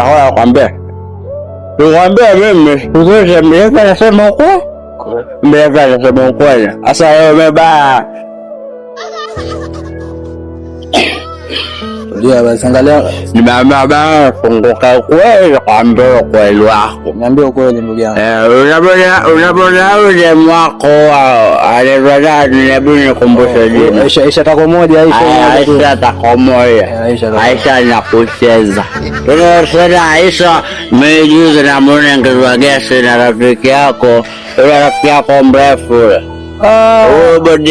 Haya kwambia. Nikwambia mimi, uzoe mleka anasema ukweli. Mleka anasema ukweli. Sasa wewe umebaya. Ndio basi angalia. Nimeambia baba funguka kweli kwambia ukweli wako. Niambie ukweli ndugu yangu. Unapoona ule mwako alivyoza ninabuni kumbusha jina. Aisha tako moja Aisha tako moja. Aisha nakucheza. Tuna Aisha mmejuza na mbona ngezwa gesi na rafiki yako. Ule rafiki yako mrefu ule.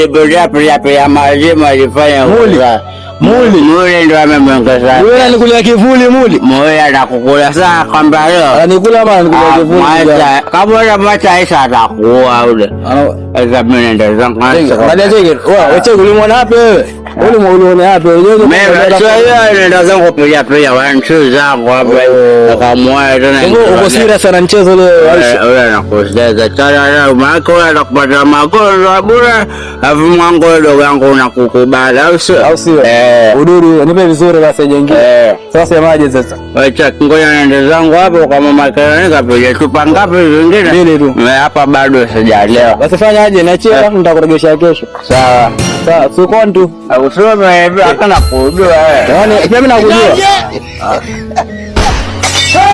Bodi ya mazima alifanya Muli ndo amemwongeza. Wewe anikulia kivuli Muli. Muli anakukula saa kwamba leo. Anikula ama anikulia kivuli. Kama unapata Aisha atakuua ule. Sasa mimi nenda zangu. Baada yake, wewe ulimwona wapi wewe? Ulimuona wapi wewe? Mimi sio nenda zangu pia wanchu zangu hapa. Akamwaya tena. Uko serious sana mchezo leo Aisha. Wewe anakucheza tena leo mako anakupata magonjwa bure. Afu mwangu dogo yangu unakukubali au sio? Uduru nipe vizuri basi jengine. Sasa semaje sasa? Acha ngoja niende zangu hapo kwa mama Karen kapiga chupa ngapi zingine? Mbili tu. Hapa bado sijalewa. Basi fanya aje niachie alafu nitakuregesha kesho. Sawa. Sawa, sio kontu. Usome akana kujua wewe. Yaani mimi nakujua.